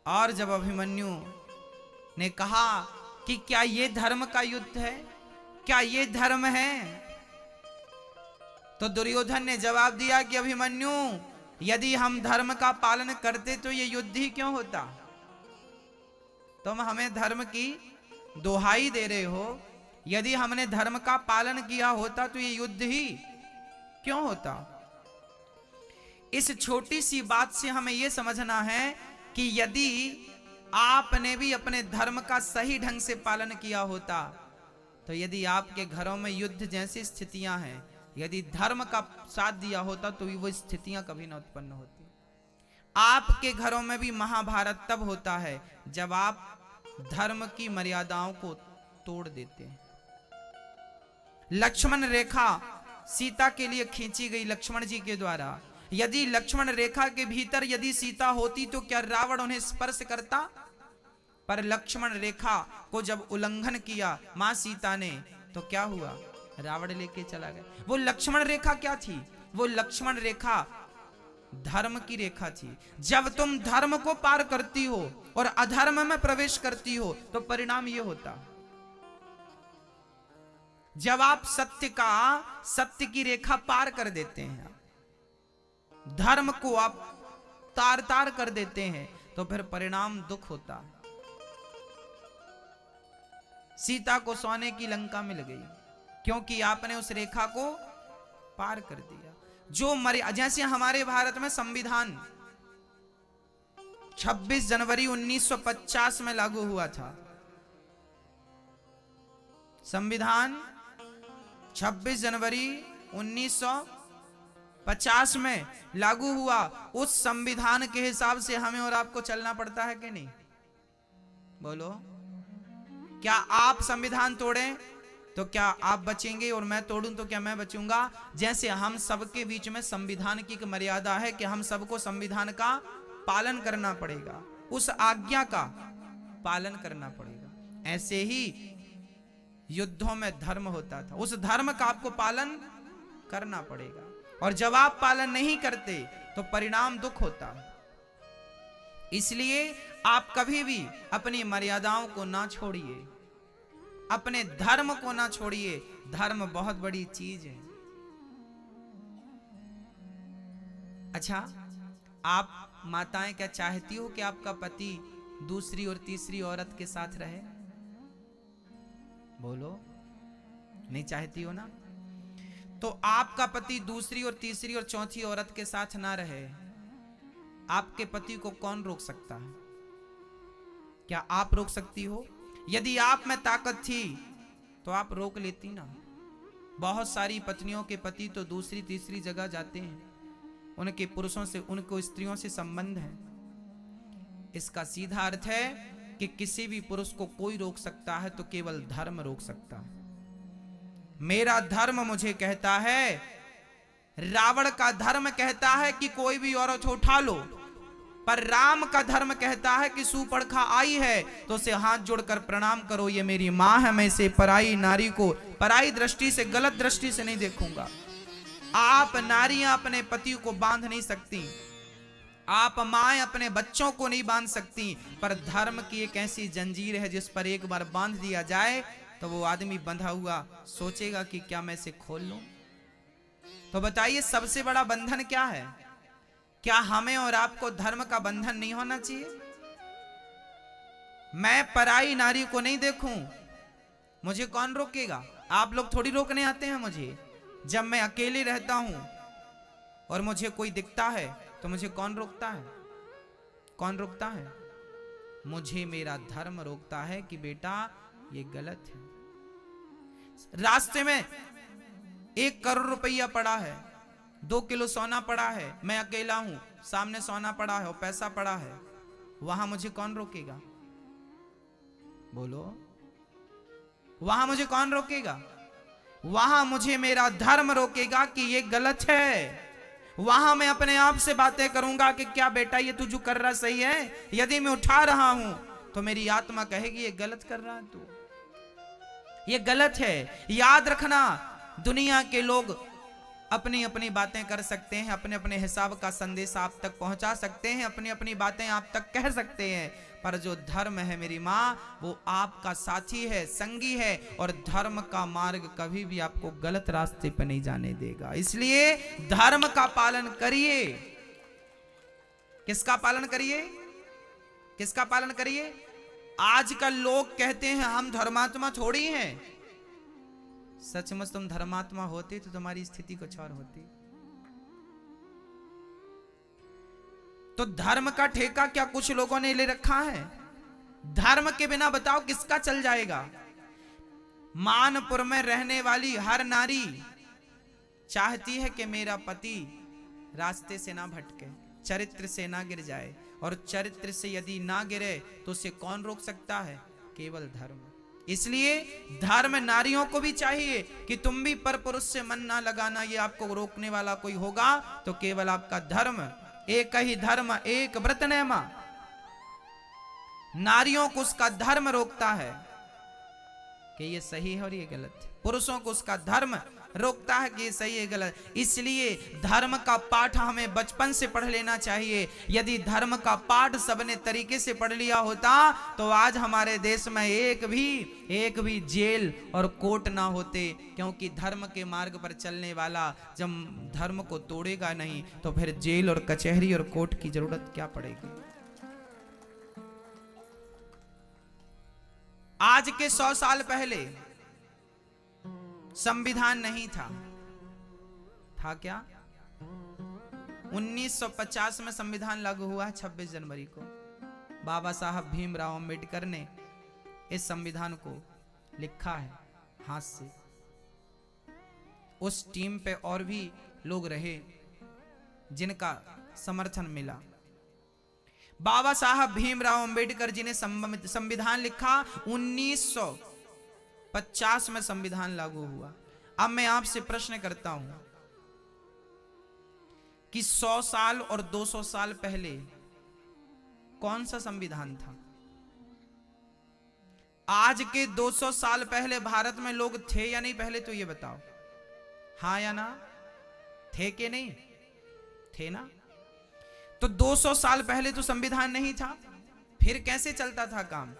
और जब अभिमन्यु ने कहा कि क्या ये धर्म का युद्ध है, क्या ये धर्म है, तो दुर्योधन ने जवाब दिया कि अभिमन्यु, यदि हम धर्म का पालन करते तो ये युद्ध ही क्यों होता। तुम हमें धर्म की दोहाई दे रहे हो, यदि हमने धर्म का पालन किया होता तो ये युद्ध ही क्यों होता। इस छोटी सी बात से हमें यह समझना है कि यदि आपने भी अपने धर्म का सही ढंग से पालन किया होता, तो यदि आपके घरों में युद्ध जैसी स्थितियां हैं, यदि धर्म का साथ दिया होता तो वो स्थितियां कभी न उत्पन्न होती। आपके घरों में भी महाभारत तब होता है जब आप धर्म की मर्यादाओं को तोड़ देते हैं। लक्ष्मण रेखा सीता के लिए खींची गई लक्ष्मण जी के द्वारा। यदि लक्ष्मण रेखा के भीतर यदि सीता होती तो क्या रावण उन्हें स्पर्श करता। पर लक्ष्मण रेखा को जब उल्लंघन किया मां सीता ने, तो क्या हुआ, रावण लेके चला गया। वो लक्ष्मण रेखा क्या थी, वो लक्ष्मण रेखा धर्म की रेखा थी। जब तुम धर्म को पार करती हो और अधर्म में प्रवेश करती हो तो परिणाम ये होता। जब आप सत्य की रेखा पार कर देते हैं, धर्म को आप तार तार कर देते हैं, तो फिर परिणाम दुख होता है। सीता को सोने की लंका मिल गई क्योंकि आपने उस रेखा को पार कर दिया। जैसे हमारे भारत में संविधान 26 जनवरी 1950 में लागू हुआ था। संविधान 26 जनवरी 1950 में लागू हुआ। उस संविधान के हिसाब से हमें और आपको चलना पड़ता है कि नहीं, बोलो। क्या आप संविधान तोड़ें तो क्या आप बचेंगे और मैं तोड़ूं तो क्या मैं बचूंगा। जैसे हम सबके बीच में संविधान की एक मर्यादा है कि हम सबको संविधान का पालन करना पड़ेगा, उस आज्ञा का पालन करना पड़ेगा। ऐसे ही युद्धों में धर्म होता था, उस धर्म का आपको पालन करना पड़ेगा। और जब आप पालन नहीं करते तो परिणाम दुख होता। इसलिए आप कभी भी अपनी मर्यादाओं को ना छोड़िए, अपने धर्म को ना छोड़िए। धर्म बहुत बड़ी चीज है। अच्छा, आप माताएं क्या चाहती हो कि आपका पति दूसरी और तीसरी औरत के साथ रहे, बोलो। नहीं चाहती हो ना। तो आपका पति दूसरी और तीसरी और चौथी औरत के साथ ना रहे, आपके पति को कौन रोक सकता है। क्या आप रोक सकती हो। यदि आप में ताकत थी तो आप रोक लेती ना। बहुत सारी पत्नियों के पति तो दूसरी तीसरी जगह जाते हैं, उनके पुरुषों से, उनको स्त्रियों से संबंध है। इसका सीधा अर्थ है कि किसी भी पुरुष को कोई रोक सकता है तो केवल धर्म रोक सकता है। मेरा धर्म मुझे कहता है, रावण का धर्म कहता है कि कोई भी औरत उठा लो, पर राम का धर्म कहता है कि सुपर्णखा आई है तो उसे हाथ जोड़कर प्रणाम करो, ये मेरी मां है, मैं इसे पराई नारी को पराई दृष्टि से, गलत दृष्टि से नहीं देखूंगा। आप नारियां अपने पति को बांध नहीं सकती, आप माएं अपने बच्चों को नहीं बांध सकती, पर धर्म की एक ऐसी जंजीर है जिस पर एक बार बांध दिया जाए तो वो आदमी बंधा हुआ सोचेगा कि क्या मैं इसे खोल लूं। तो बताइए, सबसे बड़ा बंधन क्या है। क्या हमें और आपको धर्म का बंधन नहीं होना चाहिए। मैं पराई नारी को नहीं देखूं, मुझे कौन रोकेगा। आप लोग थोड़ी रोकने आते हैं मुझे। जब मैं अकेले रहता हूं और मुझे कोई दिखता है तो मुझे कौन रोकता है, कौन रोकता है। मुझे मेरा धर्म रोकता है कि बेटा ये गलत है। रास्ते में 1 करोड़ रुपया पड़ा है, 2 किलो सोना पड़ा है, मैं अकेला हूं, सामने सोना पड़ा है और पैसा पड़ा है, वहां मुझे कौन रोकेगा, बोलो। वहां मुझे कौन रोकेगा। वहां मुझे मेरा धर्म रोकेगा कि ये गलत है। वहां मैं अपने आप से बातें करूंगा कि क्या बेटा ये तू जो कर रहा सही है। यदि मैं उठा रहा हूं तो मेरी आत्मा कहेगी ये गलत कर रहा है तू, ये गलत है। याद रखना, दुनिया के लोग अपनी अपनी बातें कर सकते हैं, अपने अपने हिसाब का संदेश आप तक पहुंचा सकते हैं, अपनी अपनी बातें आप तक कह सकते हैं, पर जो धर्म है मेरी माँ वो आपका साथी है, संगी है, और धर्म का मार्ग कभी भी आपको गलत रास्ते पर नहीं जाने देगा। इसलिए धर्म का पालन करिए। किसका पालन करिए? किसका पालन करिए? आजकल लोग कहते हैं हम धर्मात्मा थोड़ी हैं। सचमुच तुम धर्मात्मा होते तो तुम्हारी स्थिति कुछ और होती। तो धर्म का ठेका क्या कुछ लोगों ने ले रखा है? धर्म के बिना बताओ किसका चल जाएगा? मानपुर में रहने वाली हर नारी चाहती है कि मेरा पति रास्ते से ना भटके, चरित्र से ना गिर जाए, और चरित्र से यदि ना गिरे तो उसे कौन रोक सकता है? केवल धर्म। इसलिए धर्म नारियों को भी चाहिए कि तुम भी पर पुरुष से मन ना लगाना। ये आपको रोकने वाला कोई होगा तो केवल आपका धर्म। एक ही धर्म एक व्रत नेमा। नारियों को उसका धर्म रोकता है कि ये सही है और ये गलत है, पुरुषों को उसका धर्म रोकता है कि ये सही है गलत। इसलिए धर्म का पाठ हमें बचपन से पढ़ लेना चाहिए। यदि धर्म का पाठ सबने तरीके से पढ़ लिया होता तो आज हमारे देश में एक भी जेल और कोर्ट ना होते, क्योंकि धर्म के मार्ग पर चलने वाला जब धर्म को तोड़ेगा नहीं तो फिर जेल और कचहरी और कोर्ट की जरूरत क्या पड़ेगी। आज के 100 साल पहले संविधान नहीं था क्या? 1950 में संविधान लागू हुआ है 26 जनवरी को। बाबा साहब भीमराव अंबेडकर ने इस संविधान को लिखा है हाथ से। उस टीम पे और भी लोग रहे जिनका समर्थन मिला। बाबा साहब भीमराव अंबेडकर जी ने संविधान लिखा, 1950 में संविधान लागू हुआ। अब मैं आपसे प्रश्न करता हूं कि 100 साल और 200 साल पहले कौन सा संविधान था? आज के 200 साल पहले भारत में लोग थे या नहीं? पहले तो ये बताओ, हाँ या ना? थे कि नहीं थे? ना। तो 200 साल पहले तो संविधान नहीं था, फिर कैसे चलता था काम?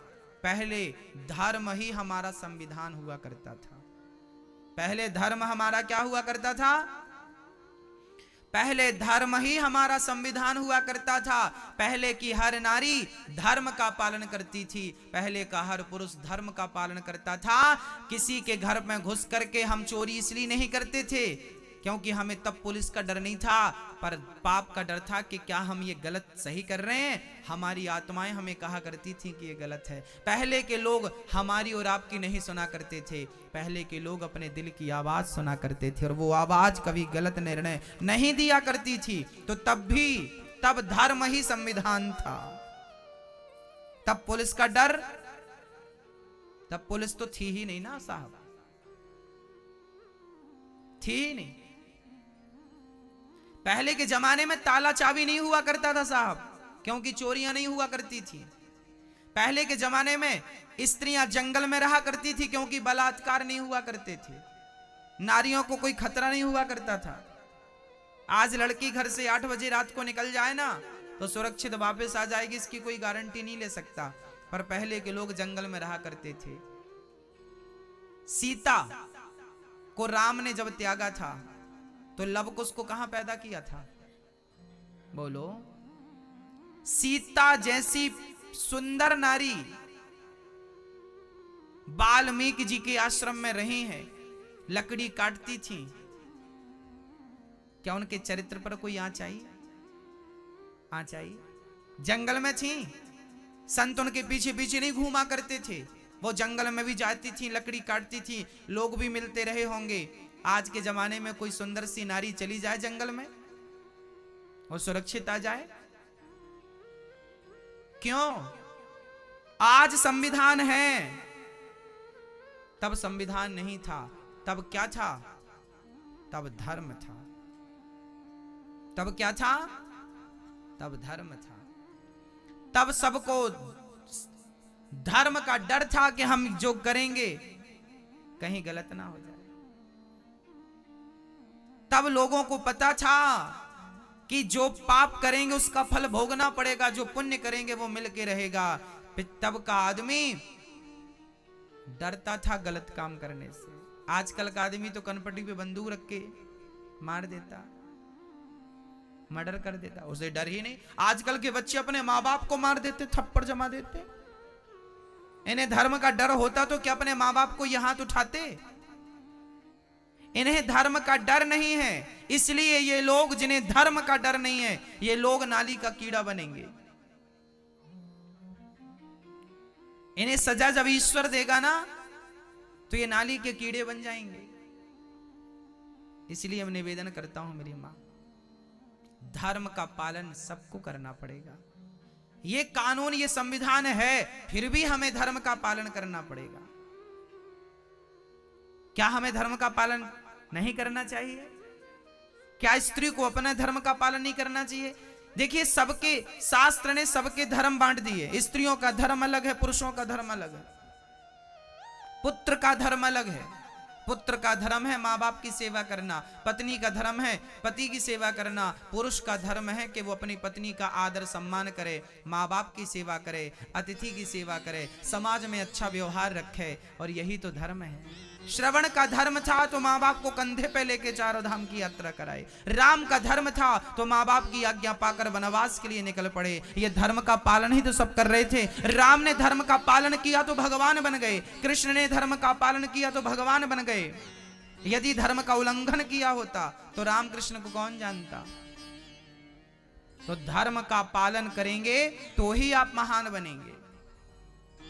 पहले धर्म ही हमारा संविधान हुआ करता था। पहले धर्म हमारा क्या हुआ करता था? पहले धर्म ही हमारा संविधान हुआ करता था। पहले की हर नारी धर्म का पालन करती थी, पहले का हर पुरुष धर्म का पालन करता था। किसी के घर में घुस करके हम चोरी इसलिए नहीं करते थे क्योंकि हमें तब पुलिस का डर नहीं था, पर पाप का डर था कि क्या हम ये गलत सही कर रहे हैं। हमारी आत्माएं हमें कहा करती थी कि ये गलत है। पहले के लोग हमारी और आपकी नहीं सुना करते थे, पहले के लोग अपने दिल की आवाज सुना करते थे और वो आवाज कभी गलत निर्णय नहीं दिया करती थी। तो तब धर्म ही संविधान था। तब पुलिस का डर, तब पुलिस तो थी ही नहीं ना साहब, थी ही नहीं। पहले के जमाने में ताला चाबी नहीं हुआ करता था साहब, क्योंकि चोरियां नहीं हुआ करती थी। पहले के जमाने में स्त्रियां जंगल में रहा करती थी क्योंकि बलात्कार नहीं हुआ करते थे, नारियों को कोई खतरा नहीं हुआ करता था। आज लड़की घर से 8 बजे रात को निकल जाए ना तो सुरक्षित वापस आ जाएगी, इसकी कोई गारंटी नहीं ले सकता। पर पहले के लोग जंगल में रहा करते थे। सीता को राम ने जब त्यागा था तो लव कुश को कहां पैदा किया था? बोलो। सीता जैसी सुंदर नारी वाल्मीकि जी के आश्रम में रही हैं, लकड़ी काटती थी, क्या उनके चरित्र पर कोई आंच आई? आंच आई? जंगल में थी, संत उनके पीछे पीछे नहीं घूमा करते थे, वो जंगल में भी जाती थी, लकड़ी काटती थी, लोग भी मिलते रहे होंगे। आज के जमाने में कोई सुंदर सी नारी चली जाए जंगल में, वो सुरक्षित आ जाए? क्यों? आज संविधान है, तब संविधान नहीं था। तब क्या था? तब धर्म था। तब क्या था? तब धर्म था। तब सबको धर्म का डर था कि हम जो करेंगे कहीं गलत ना हो जाए। तब लोगों को पता था कि जो पाप करेंगे उसका फल भोगना पड़ेगा, जो पुण्य करेंगे वो मिल के रहेगा। तब का आदमी डरता था गलत काम करने से। आजकल का आदमी तो कनपटी पे बंदूक रख के मार देता, मर्डर कर देता, उसे डर ही नहीं। आजकल के बच्चे अपने माँ बाप को मार देते, थप्पड़ जमा देते। इन्हें धर्म का डर होता तो क्या अपने माँ बाप को ये हाथ उठाते? इन्हें धर्म का डर नहीं है, इसलिए ये लोग जिन्हें धर्म का डर नहीं है, ये लोग नाली का कीड़ा बनेंगे। इन्हें सजा जब ईश्वर देगा ना तो ये नाली के कीड़े बन जाएंगे। इसलिए मैं निवेदन करता हूं मेरी मां, धर्म का पालन सबको करना पड़ेगा। ये कानून, ये संविधान है, फिर भी हमें धर्म का पालन करना पड़ेगा। क्या हमें धर्म का पालन नहीं करना चाहिए? क्या स्त्री को अपना धर्म का पालन नहीं करना चाहिए? देखिए, सबके शास्त्र ने सबके धर्म बांट दिए। स्त्रियों का धर्म अलग है, पुरुषों का धर्म अलग है, पुत्र का धर्म अलग है। पुत्र का धर्म है माँ बाप की सेवा करना, पत्नी का धर्म है पति की सेवा करना। पुरुष का धर्म है कि वो अपनी पत्नी का आदर सम्मान करे, माँ बाप की सेवा करे, अतिथि की सेवा करे, समाज में अच्छा व्यवहार रखे, और यही तो धर्म है। श्रवण का धर्म था तो माँ बाप को कंधे पे लेके चारों धाम की यात्रा कराए। राम का धर्म था तो माँ बाप की आज्ञा पाकर वनवास के लिए निकल पड़े। ये धर्म का पालन ही तो सब कर रहे थे। राम ने धर्म का पालन किया तो भगवान बन गए, कृष्ण ने धर्म का पालन किया तो भगवान बन गए। यदि धर्म का उल्लंघन किया होता तो राम कृष्ण को कौन जानता? तो धर्म का पालन करेंगे तो ही आप महान बनेंगे,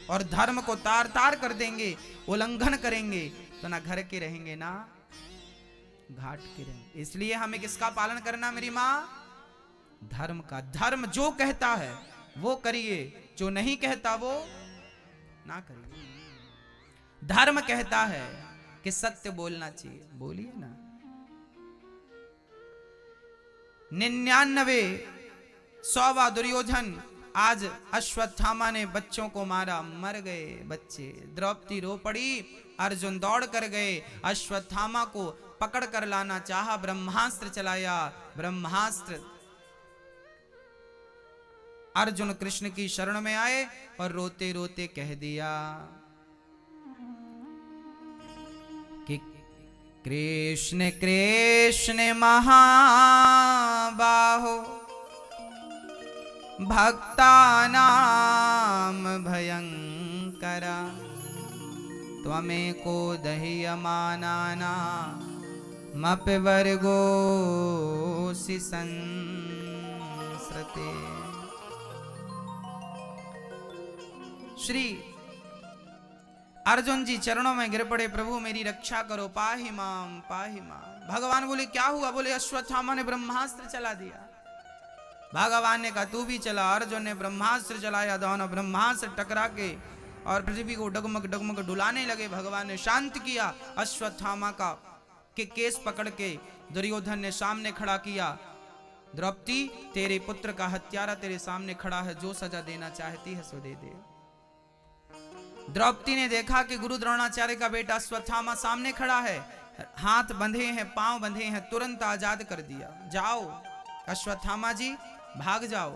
और धर्म को तार तार कर देंगे, उल्लंघन करेंगे तो ना घर के रहेंगे ना घाट के रहेंगे। इसलिए हमें किसका पालन करना मेरी मां? धर्म का। धर्म जो कहता है वो करिए, जो नहीं कहता वो ना करिए। धर्म कहता है कि सत्य बोलना चाहिए, बोलिए ना। 99 100वां दुर्योधन, आज अश्वत्थामा ने बच्चों को मारा, मर गए बच्चे। द्रौपदी रो पड़ी, अर्जुन दौड़ कर गए, अश्वत्थामा को पकड़ कर लाना चाहा, ब्रह्मास्त्र चलाया, ब्रह्मास्त्र। अर्जुन कृष्ण की शरण में आए और रोते रोते कह दिया कि कृष्ण कृष्ण महाबाहो भक्तानां भयंकरा त्वमेको दह्यमानानामपि वर्गोऽसि संसृते। श्री अर्जुन जी चरणों में गिर पड़े, प्रभु मेरी रक्षा करो, पाहि माम पाहि माम। भगवान बोले क्या हुआ? बोले अश्वत्थामा ने ब्रह्मास्त्र चला दिया। भगवान ने कहा तू भी चला। अर्जुन ने ब्रह्मास्त्र चलाया, दोनों ब्रह्मास्त्र टकरा के और पृथ्वी को डगमग डगमग डुलाने लगे। भगवान ने शांत किया अश्वत्थामा का के केस पकड़ के दुर्योधन ने सामने खड़ा किया। द्रौपदी तेरे पुत्र का हत्यारा तेरे सामने खड़ा है, जो सजा देना चाहती है सो दे दे। द्रौपदी ने देखा कि गुरु द्रोणाचार्य का बेटा अश्वत्थामा सामने खड़ा है, हाथ बंधे हैं, पांव बंधे हैं, तुरंत आजाद कर दिया। जाओ अश्वत्थामा जी भाग जाओ।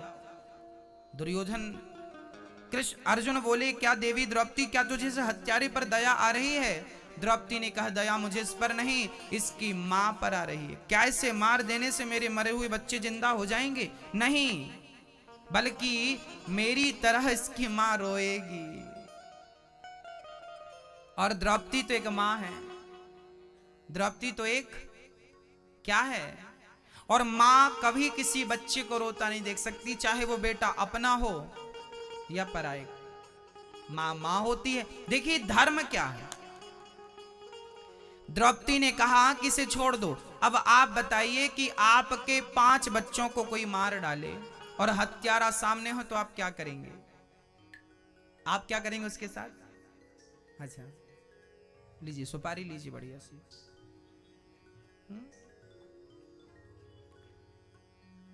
दुर्योधन कृष्ण अर्जुन बोले क्या देवी द्रौपदी, क्या तुझे इस हत्यारे पर दया आ रही है? द्रौपदी ने कहा दया मुझे इस पर नहीं, इसकी मां पर आ रही है। क्या इसे मार देने से मेरे मरे हुए बच्चे जिंदा हो जाएंगे? नहीं, बल्कि मेरी तरह इसकी मां रोएगी। और द्रौपदी तो एक मां है, द्रौपदी तो एक क्या है? और मां कभी किसी बच्चे को रोता नहीं देख सकती, चाहे वो बेटा अपना हो या पराया। मां मां होती है। देखिए धर्म क्या है। द्रौपदी ने कहा कि इसे छोड़ दो। अब आप बताइए कि आपके 5 बच्चों को कोई मार डाले और हत्यारा सामने हो तो आप क्या करेंगे? आप क्या करेंगे उसके साथ? अच्छा लीजिए सुपारी लीजिए बढ़िया सी।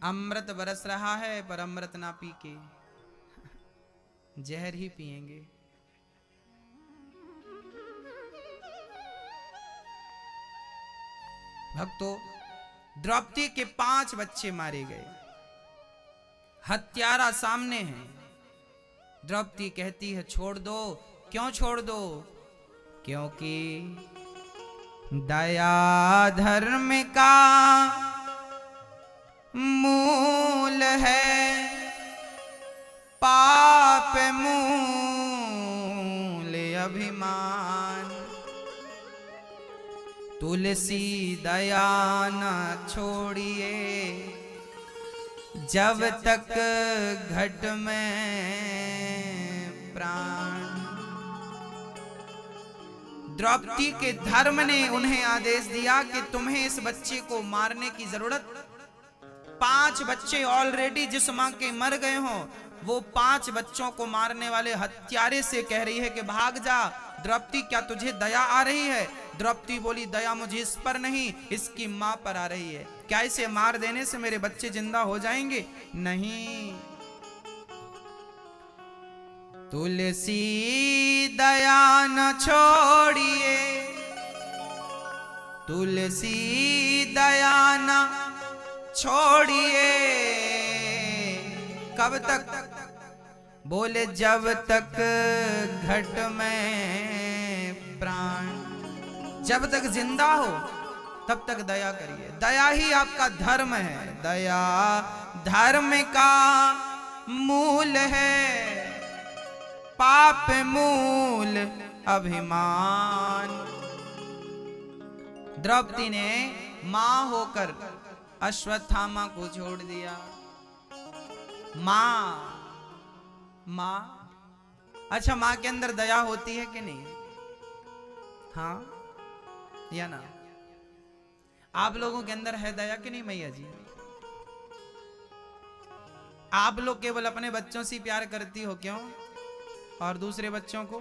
अमृत बरस रहा है पर अमृत ना पी के जहर ही पिएंगे। भक्तों द्रौपदी के 5 बच्चे मारे गए, हत्यारा सामने है। द्रौपदी कहती है छोड़ दो। क्यों छोड़ दो? क्योंकि दया धर्म का मूल है, पाप मूल अभिमान। तुलसी दया न छोड़िए, जब तक घट में प्राण। द्रौपदी के धर्म ने उन्हें आदेश दिया कि तुम्हें इस बच्चे को मारने की जरूरत। 5 बच्चे ऑलरेडी जिस मां के मर गए हों, वो 5 बच्चों को मारने वाले हत्यारे से कह रही है कि भाग जा। द्रौपदी क्या तुझे दया आ रही है? द्रौपदी बोली दया मुझे इस पर नहीं, इसकी मां पर आ रही है। क्या इसे मार देने से मेरे बच्चे जिंदा हो जाएंगे? नहीं। तुलसी दया न छोड़िए, तुलसी दया न छोड़िए। कब तक? बोले जब तक घट में प्राण। जब तक जिंदा हो तब तक दया करिए। दया ही आपका धर्म है। दया धर्म का मूल है, पाप मूल अभिमान। द्रौपदी ने मां होकर अश्वत्थामा को छोड़ दिया। मां अच्छा, मां के अंदर दया होती है कि नहीं? हाँ या ना? आप लोगों के अंदर है दया कि नहीं मैया जी? आप लोग केवल अपने बच्चों से प्यार करती हो, क्यों? और दूसरे बच्चों को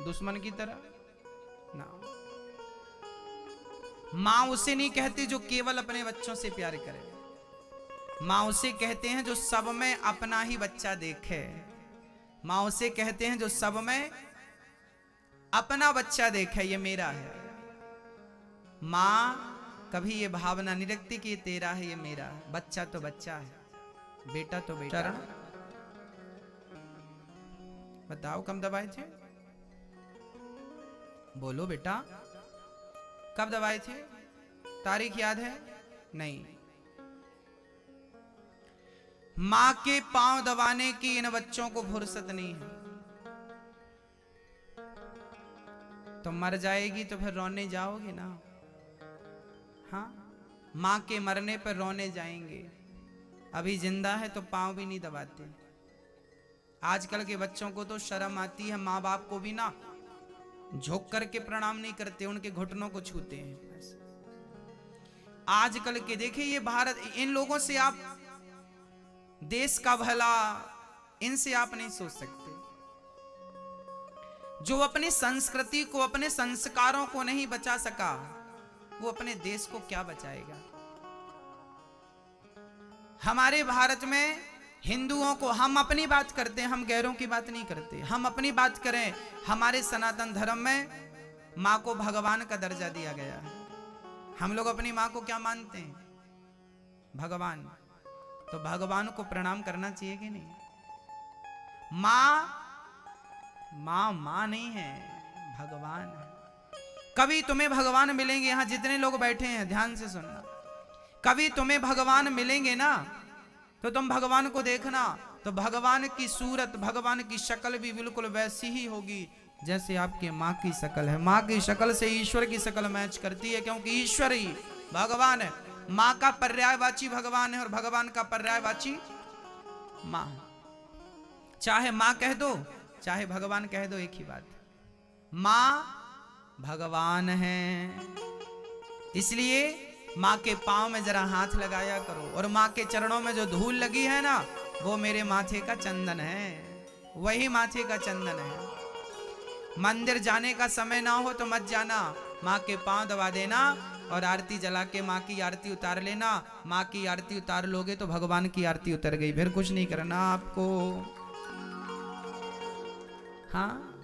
दुश्मन की तरह ना। मां उसे नहीं कहती जो केवल अपने बच्चों से प्यार करे। मां उसे कहते हैं जो सब में अपना ही बच्चा देखे। मां उसे कहते हैं जो सब में अपना बच्चा देखे, ये मेरा है। मां कभी ये भावना नहीं रखती कि ये तेरा है, ये मेरा है। बच्चा तो बच्चा है, बेटा तो बेटा। चरण बताओ कब दबाए थे? बोलो बेटा, कब दबाए थे? तारीख याद है? नहीं। मां के पांव दबाने की इन बच्चों को फुर्सत नहीं है। तो मर जाएगी तो फिर रोने जाओगे ना? हाँ, मां के मरने पर रोने जाएंगे। अभी जिंदा है तो पांव भी नहीं दबाते। आजकल के बच्चों को तो शर्म आती है, मां बाप को भी ना झुक करके प्रणाम नहीं करते, उनके घुटनों को छूते हैं। आजकल के देखिए ये भारत, इन लोगों से आप देश का भला, इनसे आप नहीं सोच सकते। जो अपनी संस्कृति को, अपने संस्कारों को नहीं बचा सका, वो अपने देश को क्या बचाएगा? हमारे भारत में हिंदुओं को, हम अपनी बात करते हैं, हम गैरों की बात नहीं करते। हम अपनी बात करें, हमारे सनातन धर्म में मां को भगवान का दर्जा दिया गया है। हम लोग अपनी मां को क्या मानते हैं? भगवान। तो भगवान को प्रणाम करना चाहिए कि नहीं? मां नहीं है, भगवान है। कभी तुम्हें भगवान मिलेंगे, यहां जितने लोग बैठे हैं ध्यान से सुनना, कभी तुम्हें भगवान मिलेंगे ना, तो तुम भगवान को देखना, तो भगवान की सूरत, भगवान की शक्ल भी बिल्कुल वैसी ही होगी जैसे आपके माँ की शक्ल है। माँ की शक्ल से ईश्वर की शक्ल मैच करती है, क्योंकि ईश्वर ही भगवान है। माँ का पर्यायवाची भगवान है और भगवान का पर्यायवाची माँ। चाहे माँ कह दो चाहे भगवान कह दो, एक ही बात। माँ भगवान है, इसलिए माँ के पांव में जरा हाथ लगाया करो। और माँ के चरणों में जो धूल लगी है ना, वो मेरे माथे का चंदन है, वही माथे का चंदन है। मंदिर जाने का समय ना हो तो मत जाना, माँ के पांव दबा देना और आरती जला के माँ की आरती उतार लेना। माँ की आरती उतार लोगे तो भगवान की आरती उतर गई, फिर कुछ नहीं करना आपको। हाँ,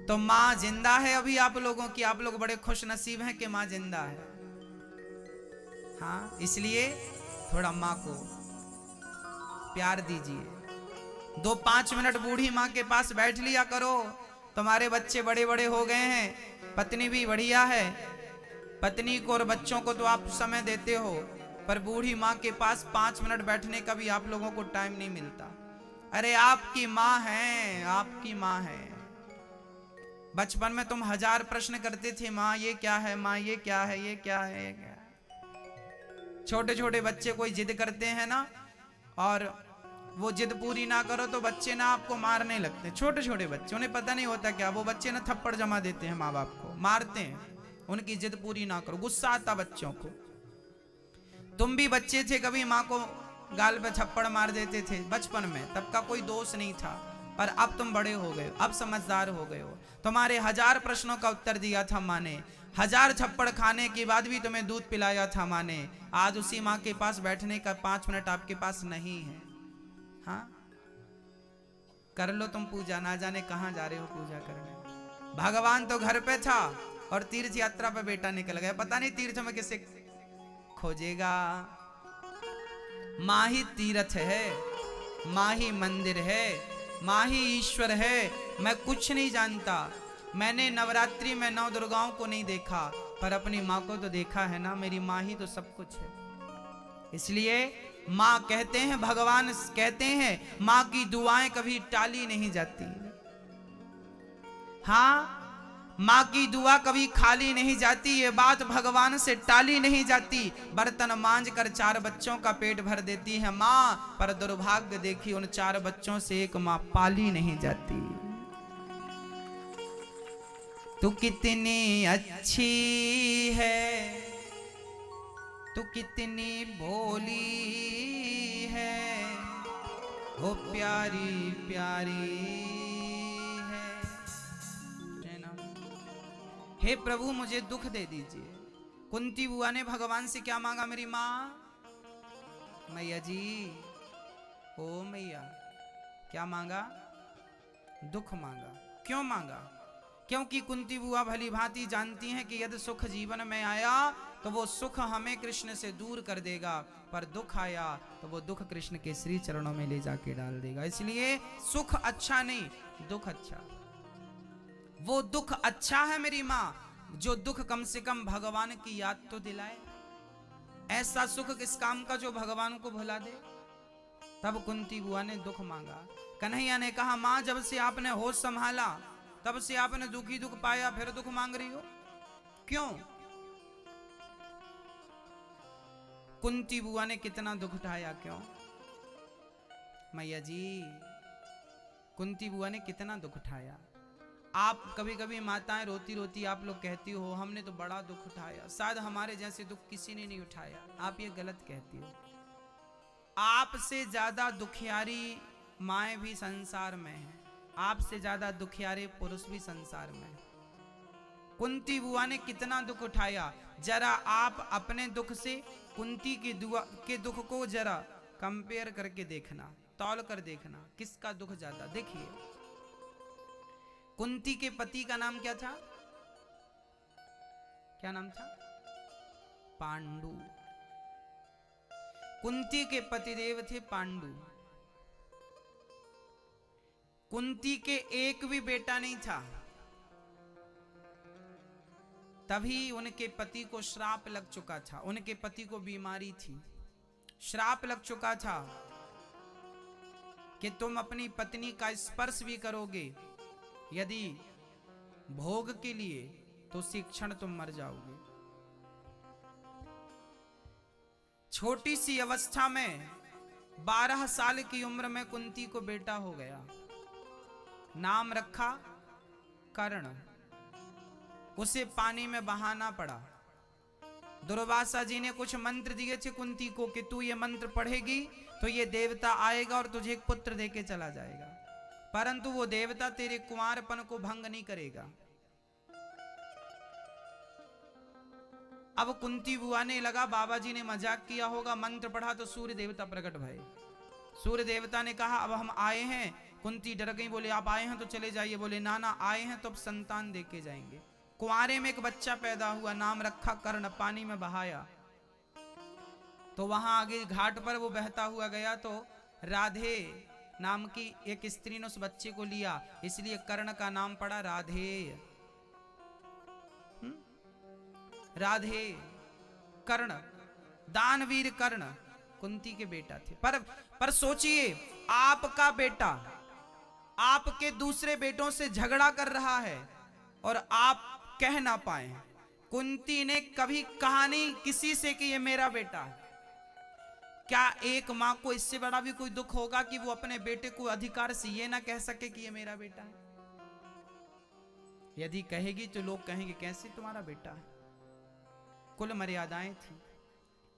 तो माँ जिंदा है अभी आप लोगों की। आप लोग बड़े खुश नसीब हैं कि माँ जिंदा है। हाँ, इसलिए थोड़ा माँ को प्यार दीजिए। 2-5 मिनट बूढ़ी माँ के पास बैठ लिया करो। तुम्हारे बच्चे बड़े बड़े हो गए हैं, पत्नी भी बढ़िया है, पत्नी को और बच्चों को तो आप समय देते हो, पर बूढ़ी माँ के पास 5 मिनट बैठने का भी आप लोगों को टाइम नहीं मिलता। अरे आपकी माँ है, आपकी माँ है। बचपन में तुम 1000 प्रश्न करते थे, माँ ये क्या है, माँ ये क्या है, ये क्या है, ये क्या है। छोटे छोटे बच्चे कोई जिद करते हैं ना, और वो जिद पूरी ना करो तो बच्चे ना आपको मारने लगते हैं। छोटे छोटे बच्चे, उन्हें पता नहीं होता क्या, वो बच्चे ना थप्पड़ जमा देते हैं, माँ बाप को मारते हैं। उनकी जिद पूरी ना करो, गुस्सा आता बच्चों को। तुम भी बच्चे थे, कभी माँ को गाल पे थप्पड़ मार देते थे बचपन में, तब का कोई दोष नहीं था। पर अब तुम बड़े हो गए, अब समझदार हो गए हो। तुम्हारे 1000 प्रश्नों का उत्तर दिया था माँ ने, 1000 थप्पड़ खाने के बाद भी तुम्हें दूध पिलाया था माँ ने। आज उसी माँ के पास बैठने का 5 मिनट आपके पास नहीं है। हाँ, कर लो तुम पूजा, ना जाने कहां जा रहे हो पूजा करने। भगवान तो घर पे था और तीर्थ यात्रा पे बेटा निकल गया, पता नहीं तीर्थ में किसे खोजेगा। माँ ही तीर्थ है, माँ ही मंदिर है, माँ ही ईश्वर है। मैं कुछ नहीं जानता, मैंने नवरात्रि में 9 दुर्गाओं को नहीं देखा, पर अपनी माँ को तो देखा है ना। मेरी माँ ही तो सब कुछ है। इसलिए माँ कहते हैं, भगवान कहते हैं, माँ की दुआएं कभी टाली नहीं जाती। हाँ, माँ की दुआ कभी खाली नहीं जाती, ये बात भगवान से टाली नहीं जाती। बर्तन मांझ कर 4 बच्चों का पेट भर देती है माँ, पर दुर्भाग्य देखी उन 4 बच्चों से एक माँ पाली नहीं जाती। तू कितनी अच्छी है, तू कितनी भोली है, वो प्यारी प्यारी है ना। हे प्रभु मुझे दुख दे दीजिए। कुंती बुआ ने भगवान से क्या मांगा मेरी माँ? मैया जी, ओ मैया, क्या मांगा? दुख मांगा। क्यों मांगा? क्योंकि कुंती बुआ भली भांति जानती हैं कि यदि सुख जीवन में आया तो वो सुख हमें कृष्ण से दूर कर देगा, पर दुख आया तो वो दुख कृष्ण के श्री चरणों में ले जाके डाल देगा। इसलिए सुख अच्छा नहीं, दुख अच्छा। वो दुख अच्छा है मेरी माँ, जो दुख कम से कम भगवान की याद तो दिलाए। ऐसा सुख किस काम का जो भगवान को भुला दे। तब कुंती बुआ ने दुख मांगा। कन्हैया ने कहा, माँ जब से आपने होश संभाला तब से आपने दुख ही दुख पाया, फिर दुख मांग रही हो क्यों? कुंती बुआ ने कितना दुख उठाया, क्यों? मैया जी, कुंती बुआ ने कितना दुख उठाया। आप कभी कभी माताएं रोती रोती आप लोग कहती हो हमने तो बड़ा दुख उठाया, शायद हमारे जैसे दुख किसी ने नहीं उठाया। आप ये गलत कहती हो। आपसे ज्यादा दुखियारी माएं भी संसार में हैं, आपसे ज्यादा दुखियारे पुरुष भी संसार में। कुंती बुआ ने कितना दुख उठाया, जरा आप अपने दुख से कुंती के दुख को जरा कंपेयर करके देखना, तौल कर देखना, किसका दुख ज्यादा। देखिए, कुंती के पति का नाम क्या था? क्या नाम था? पांडु। कुंती के पतिदेव थे पांडु। कुंती के एक भी बेटा नहीं था, तभी उनके पति को श्राप लग चुका था। उनके पति को बीमारी थी, श्राप लग चुका था कि तुम अपनी पत्नी का स्पर्श भी करोगे यदि भोग के लिए तो उसी क्षण तुम मर जाओगे। छोटी सी अवस्था में 12 साल की उम्र में कुंती को बेटा हो गया, नाम रखा कर्ण। उसे पानी में बहाना पड़ा। दुर्वासा जी ने कुछ मंत्र दिए थे कुंती को कि तू ये मंत्र पढ़ेगी तो ये देवता आएगा और तुझे एक पुत्र देके चला जाएगा, परंतु वो देवता तेरे कुंवारपन को भंग नहीं करेगा। अब कुंती बुआ ने लगा बाबा जी ने मजाक किया होगा, मंत्र पढ़ा तो सूर्य देवता प्रकट भये। सूर्य देवता ने कहा अब हम आए हैं। कुंती डर गई, बोले आप आए हैं तो चले जाइए। बोले ना ना, आए हैं तो अब संतान देके जाएंगे। कुंवारे में एक बच्चा पैदा हुआ, नाम रखा कर्ण, पानी में बहाया। तो वहां आगे घाट पर वो बहता हुआ गया तो राधे नाम की एक स्त्री ने उस बच्चे को लिया, इसलिए कर्ण का नाम पड़ा राधेय। राधे कर्ण, दानवीर कर्ण कुंती के बेटा थे। पर सोचिए, आपका बेटा आपके दूसरे बेटों से झगड़ा कर रहा है और आप कह ना पाए। कुंती ने कभी कहा नहीं किसी से कि ये मेरा बेटा है। क्या एक मां को इससे बड़ा भी कोई दुख होगा कि वो अपने बेटे को अधिकार से ये ना कह सके कि ये मेरा बेटा है? यदि कहेगी तो लोग कहेंगे कैसे तुम्हारा बेटा है। कुल मर्यादाएं थी।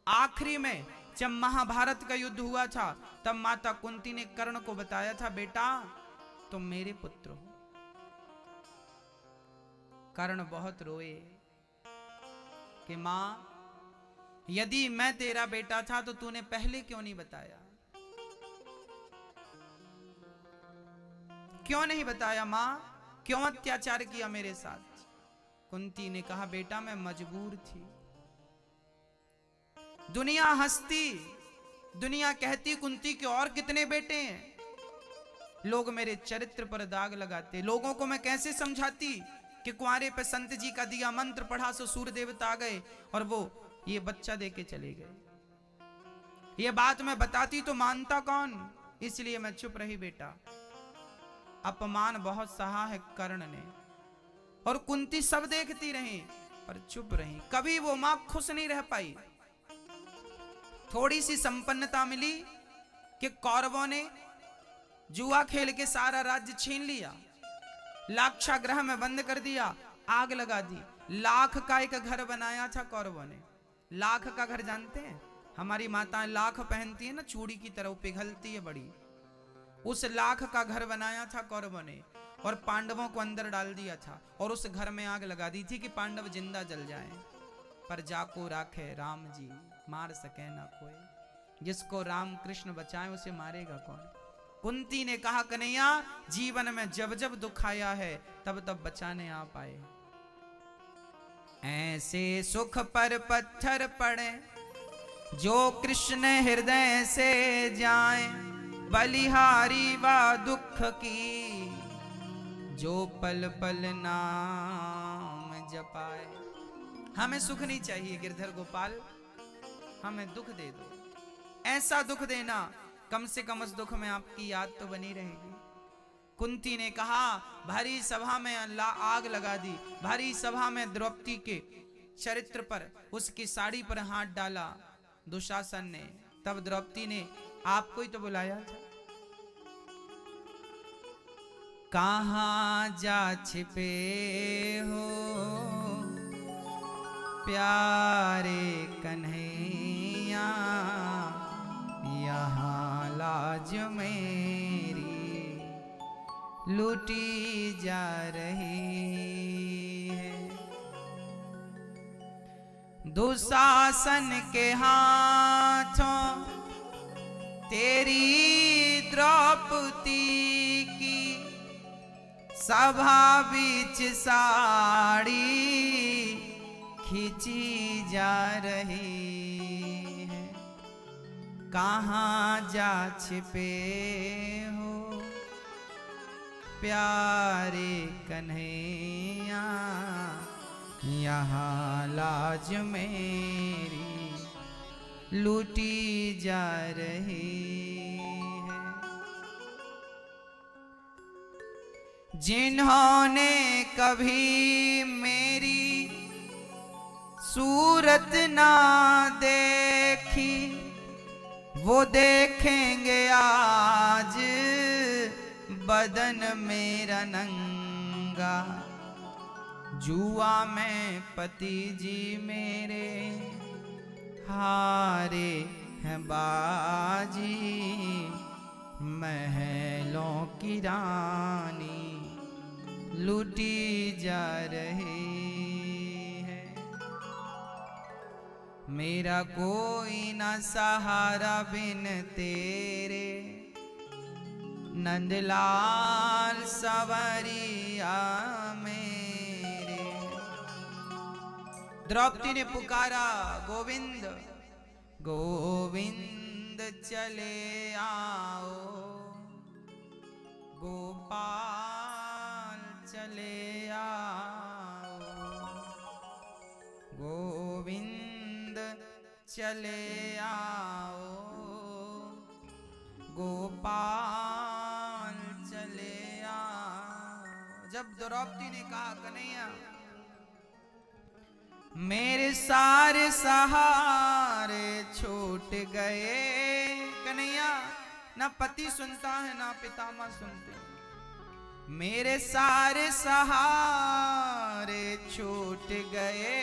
आखिरी में जब महाभारत का युद्ध हुआ था तब माता कुंती ने कर्ण को बताया था, बेटा तुम मेरे पुत्र हो। कर्ण बहुत रोए कि मां, यदि मैं तेरा बेटा था तो तूने पहले क्यों नहीं बताया? क्यों नहीं बताया मां? क्यों अत्याचार किया मेरे साथ? कुंती ने कहा, बेटा मैं मजबूर थी। दुनिया हंसती, दुनिया कहती कुंती के और कितने बेटे हैं। लोग मेरे चरित्र पर दाग लगाते। लोगों को मैं कैसे समझाती कि कुंवारे पे संत जी का दिया मंत्र पढ़ा सो सूर्य देवता आ गए और वो ये बच्चा दे के चले गए। ये बात मैं बताती तो मानता कौन? इसलिए मैं चुप रही बेटा। अपमान बहुत सहा है कर्ण ने, और कुंती सब देखती रही पर चुप रही। कभी वो मां खुश नहीं रह पाई। थोड़ी सी संपन्नता मिली कि कौरवों ने जुआ खेल के सारा राज्य छीन लिया, लाक्षागृह में बंद कर दिया, आग लगा दी। लाख का एक घर बनाया था कौरवों ने। लाख का घर जानते हैं? हमारी माताएं लाख पहनती है ना, चूड़ी की तरह पिघलती है बड़ी। उस लाख का घर बनाया था कौरवों ने और पांडवों को अंदर डाल दिया था और उस घर में आग लगा दी थी कि पांडव जिंदा जल जाएं। पर जाको राखे राम जी, मार सके ना कोई। जिसको राम कृष्ण बचाए उसे मारेगा कौन? कुंती ने कहा, कन्हैया जीवन में जब जब दुख आया है तब तब बचाने आप आए। ऐसे सुख पर पत्थर पड़े जो कृष्ण हृदय से जाए, बलिहारी वा दुख की जो पल पल नाम जपाए। हमें सुख नहीं चाहिए गिरधर गोपाल, हमें दुख दे दो। ऐसा दुख देना कम से कम उस दुख में आपकी याद तो बनी रहेगी। कुंती ने कहा, भारी सभा में आग लगा दी। भारी सभा में द्रौपदी के चरित्र पर, उसकी साड़ी पर हाथ डाला दुशासन ने। तब द्रौपदी ने आपको ही तो बुलाया था। कहां जा छिपे हो प्यारे कन्हैया, यहाँ लाज मेरी लूटी जा रही है। दुशासन के हाथों तेरी द्रौपदी की सभा बीच साड़ी खींची जा रही है। कहाँ जा छिपे हो प्यारे कन्हैया, यहाँ लाज मेरी लूटी जा रही है। जिन्होंने कभी मेरी सूरत ना देखी वो देखेंगे आज बदन मेरा नंगा। जुआ में पति जी मेरे हारे हैं बाजी, महलों की रानी लूटी जा रही है। मेरा कोई ना सहारा बिन तेरे, नंदलाल सवरिया मेरे। द्रौपदी ने पुकारा, गोविंद गोविंद चले आओ, गोपाल चले आओ, गोविंद चले आओ, गोपाल चले आओ। जब द्रौपदी ने कहा कन्हैया मेरे सारे सहारे छूट गए, कन्हैया ना पति सुनता है ना पितामह सुनते, मेरे सारे सहारे छूट गए,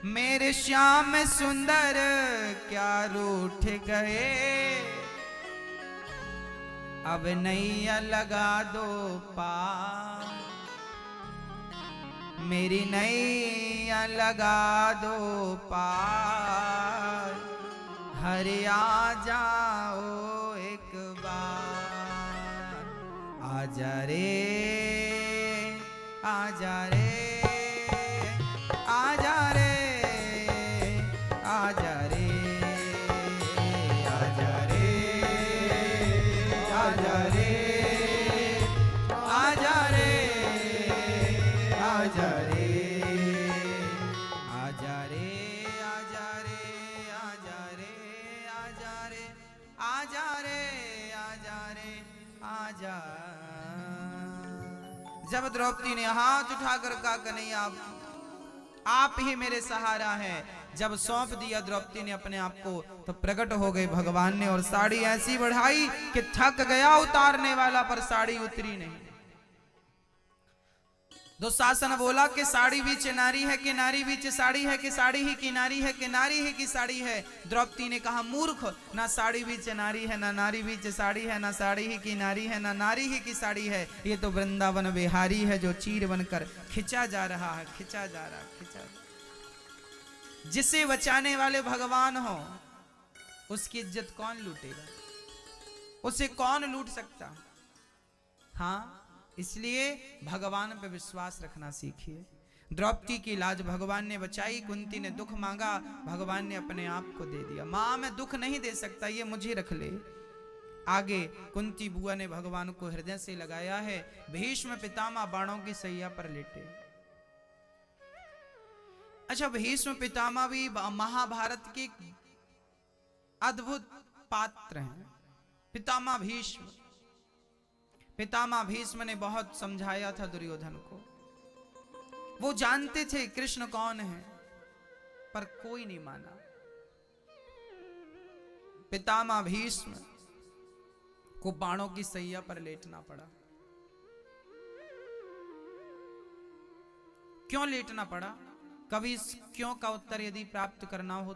मेरे श्याम सुंदर क्या रूठ गए, अब नैया लगा दो पार, मेरी नैया लगा दो पार, हरे आ जाओ एक बार, आजा रे आजा रे आजा रे आजा रे आजा रे आजा रे आजा रे आजा रे आजा रे आजा रे आजा रे आजा रे आजा रे आजा रे आजा। जब द्रौपदी ने हाथ उठाकर कहा कन्हैया आप ही मेरे सहारा हैं, जब सौंप दिया द्रौपदी ने अपने आप को, तो प्रकट हो गए भगवान ने और साड़ी ऐसी बढ़ाई कि थक गया उतारने वाला पर साड़ी उतरी नहीं। दुशासन बोला कि साड़ी बीच नारी है कि नारी बीच साड़ी है कि साड़ी ही की नारी है कि नारी ही की साड़ी है। द्रौपदी ने कहा मूर्ख, ना साड़ी बीच नारी है ना नारी बीच साड़ी है, ना साड़ी ही की नारी है ना नारी ही की साड़ी है, ये तो वृंदावन बिहारी है जो चीर बनकर खिंचा जा रहा है, खिंचा जा रहा, खिंचा। जिसे बचाने वाले भगवान हो उसकी इज्जत कौन लूटेगा, उसे कौन लूट सकता। हाँ, इसलिए भगवान पे विश्वास रखना सीखिए। द्रौपदी की लाज भगवान ने बचाई, कुंती ने दुख मांगा, भगवान ने अपने आप को दे दिया। मां मैं दुख नहीं दे सकता, ये मुझे रख ले। आगे कुंती बुआ ने भगवान को हृदय से लगाया है। भीष्म पितामह बाणों की सैया पर लेटे। अच्छा, भीष्म पितामह भी महाभारत के अद्भुत पात्र हैं। पितामह भीष्म, पितामह भीष्म ने बहुत समझाया था दुर्योधन को। वो जानते थे कृष्ण कौन है, पर कोई नहीं माना। पितामह भीष्म को बाणों की सैया पर लेटना पड़ा। क्यों लेटना पड़ा? कभी इस क्यों का उत्तर यदि प्राप्त करना हो